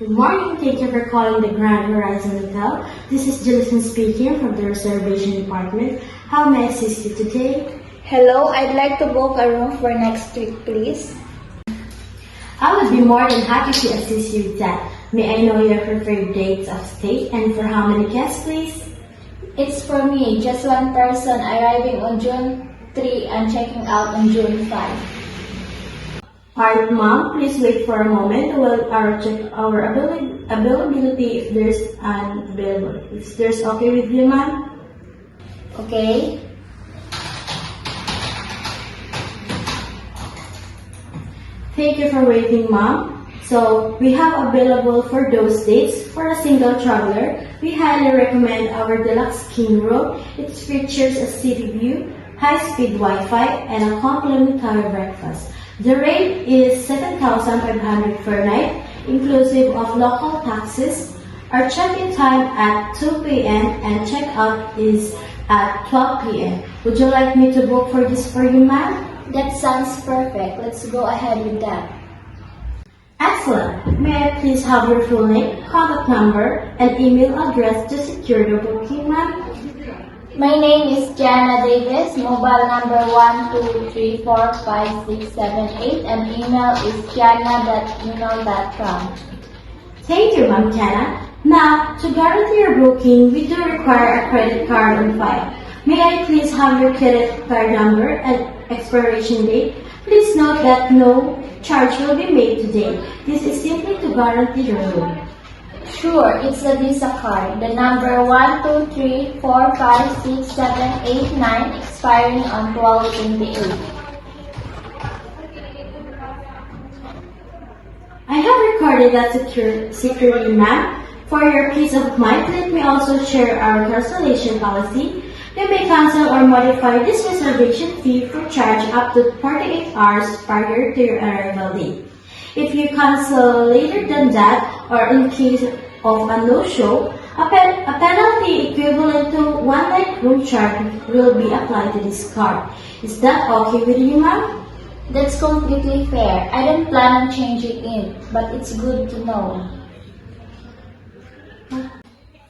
Good morning. Thank you for calling the Grand Horizon Hotel. This is Jillian speaking from the reservation department. How may I assist you today? Hello, I'd like to book a room for next week, please. I would be more than happy to assist you with that. May I know your preferred dates of stay and for how many guests, please? It's for me, just one person, arriving on June 3 and checking out on June 5. Alright, ma'am, please wait for a moment while I check our availability if there's an available. If there's okay with you, ma'am? Okay? Thank you for waiting, ma'am. So, we have available for those dates for a single traveler. We highly recommend our deluxe king room. It features a city view, high-speed Wi-Fi, and a complimentary breakfast. The rate is 7,500 per night, inclusive of local taxes. Our check-in time at 2 p.m. and check-out is at 12 p.m. Would you like me to book for this for you, ma'am? That sounds perfect. Let's go ahead with that. Excellent. May I please have your full name, contact number, and email address to secure the booking, ma'am? My name is Jana Davis, mobile number 1234567 and email is jana@gmail.com. Thank you, Ma'am Jana. Now, to guarantee your booking, we do require a credit card on file. May I please have your credit card number and expiration date? Please note that no charge will be made today. This is simply to guarantee your room. Sure, it's a Visa card. The number 123456789 expiring on 12/28. I have recorded that securely, ma'am. For your peace of mind, let me also share our cancellation policy. You may cancel or modify this reservation fee for charge up to 48 hours prior to your arrival date. If you cancel later than that, or in case of a no-show, a penalty equivalent to one night room charge will be applied to this card. Is that okay with you, ma'am? That's completely fair. I don't plan on changing it, but it's good to know.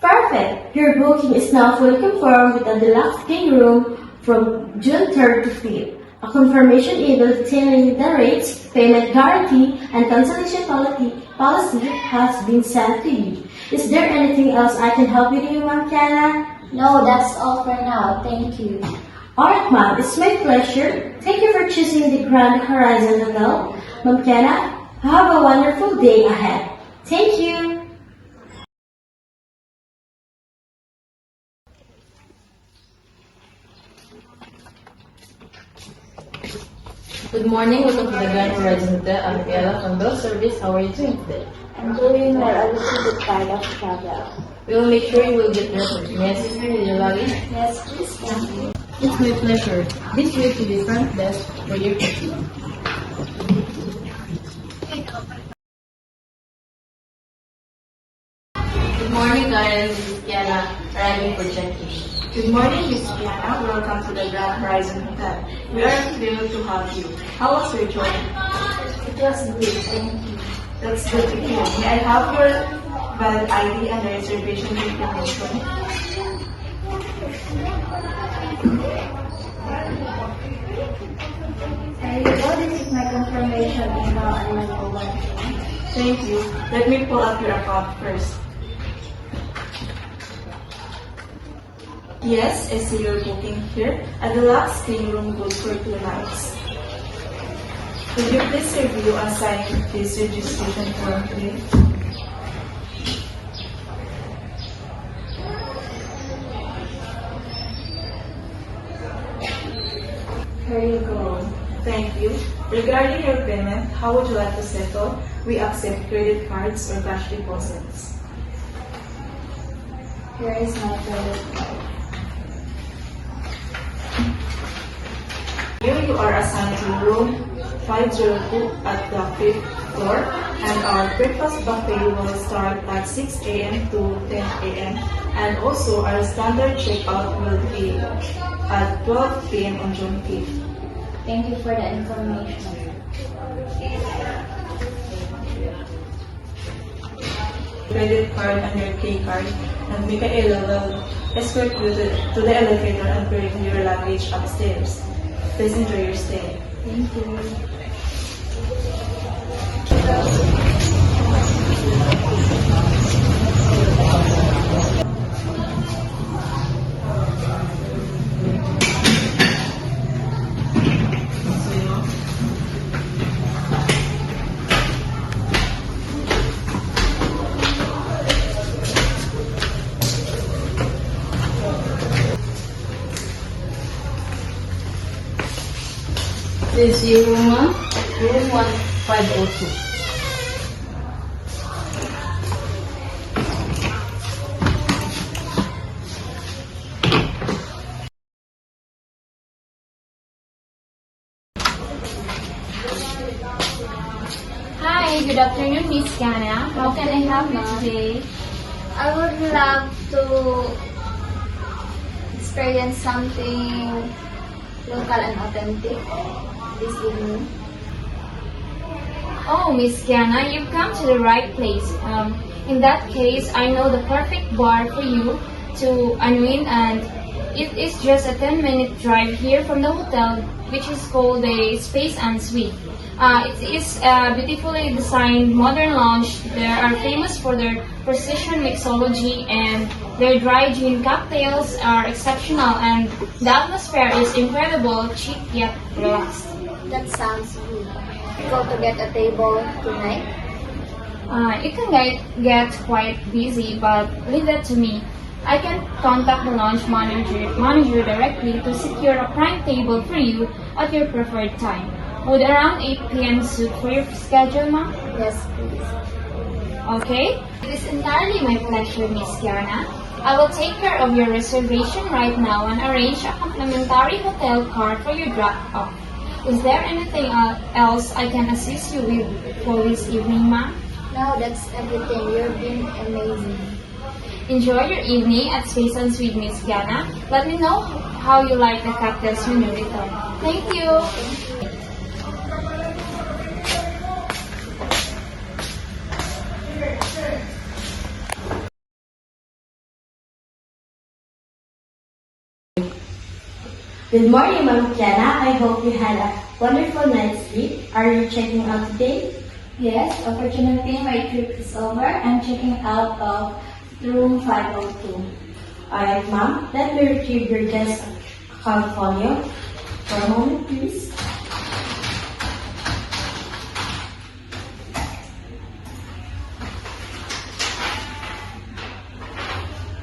Perfect! Your booking is now fully confirmed with a deluxe king room from June 3rd to 5th. A confirmation email detailing the rates, payment guarantee, and cancellation policy has been sent to you. Is there anything else I can help with you, Ma'am Kiana? No, that's all for now. Thank you. Alright, ma'am. It's my pleasure. Thank you for choosing the Grand Horizon Hotel. Ma'am Kiana, have a wonderful day ahead. Thank you. Good morning, welcome to the Grand Horizon Hotel. I'm Ella from Bell Service. How are you doing today? I'm doing well. I was a bit tired of travel. We will make sure you will get rested. May I assist you with your luggage? Yes, please. Thank you. It's my pleasure. This way to the front desk for your check-in. Good morning, Karen. This is Kiana, arriving for check-in. Good morning, Miss Kiana. Welcome to the Grand Horizon Hotel. We are able to help you. How was your journey? It was good. Thank you. That's good to hear. May I have your valid ID and the reservation information? There you go. This is my confirmation email and my mobile phone. Thank you. Let me pull up your account first. Yes, I see your booking here. A deluxe king room good for 2 nights. Could you please review and sign this registration form, please? Here you go. Thank you. Regarding your payment, how would you like to settle? We accept credit cards or cash deposits. Here is my credit card. Here you are assigned to room 502 at the 5th floor, and our breakfast buffet will start at 6 a.m. to 10 a.m. And also our standard checkout will be at 12 p.m. on June 5th. Thank you for the information. credit card and your key card, and Michaela will escort you to the elevator and bring your luggage upstairs. Please enjoy your stay. Thank you. This is your room, ma'am. Room 1502. Hi, good afternoon, Miss Gana. How can I help you today? I would love to experience something local and authentic this evening. Oh, Miss Kiana, you've come to the right place. In that case, I know the perfect bar for you to unwind, and it is just a 10-minute drive here from the hotel, which is called the Space and Suite. It is a beautifully designed modern lounge. They are famous for their precision mixology, and their dry gin cocktails are exceptional, and the atmosphere is incredible, cheap yet relaxed. That sounds good. Go to get a table tonight. It can get quite busy, but leave that to me. I can contact the lounge manager directly to secure a prime table for you at your preferred time. Would around 8 p.m. suit for your schedule, ma'am? Yes, please. Okay. It is entirely my pleasure, Miss Kiana. I will take care of your reservation right now and arrange a complimentary hotel car for your drop-off. Is there anything else I can assist you with for this evening, ma'am? No, that's everything. You've been amazing. Enjoy your evening at Space and Suite, Miss Kiana. Let me know how you like the cocktails when you return. Thank you. Good morning, Ma'am Kiana. I hope you had a wonderful night's sleep. Are you checking out today? Yes, opportunity, my trip is over. I'm checking out of room 502. Alright, Ma'am. Let me retrieve your guest account folio. For a moment, please.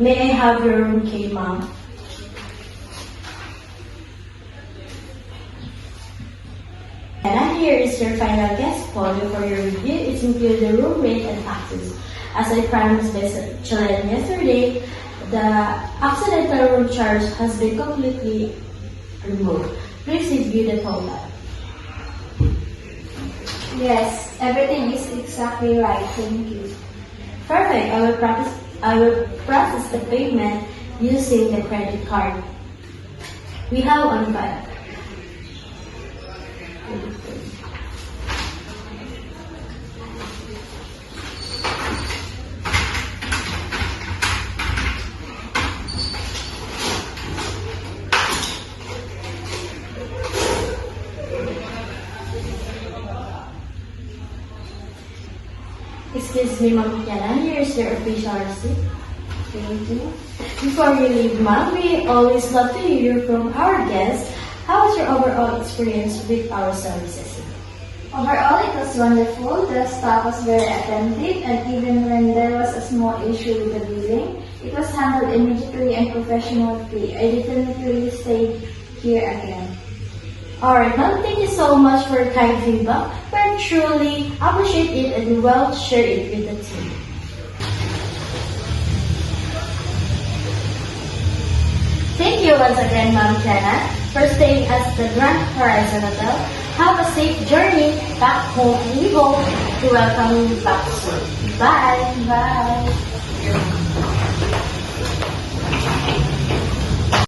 May I have your room key, Ma'am? And here is your final guest folio for your review. It includes the room rate and taxes. As I promised by Chilean yesterday, the accidental room charge has been completely removed. Please review the total. Yes, everything is exactly right. Thank you. Perfect. I will process the payment using the credit card. We have on file. Excuse me, Ma'am Kiana. Here is your official receipt. Thank you. Before you leave, Ma'am, we always love to hear from our guests. How was your overall experience with our services? Overall, it was wonderful. The staff was very attentive, and even when there was a small issue with the billing, it was handled immediately and professionally. I definitely stayed here again. Alright, ma'am, thank you so much for your kind feedback. We truly appreciate it and we will share it with the team. Thank you once again, Ma'am Kiana, for staying at the Grand Horizon Hotel. Have a safe journey back home and we hope to welcome you back soon. Bye! Bye.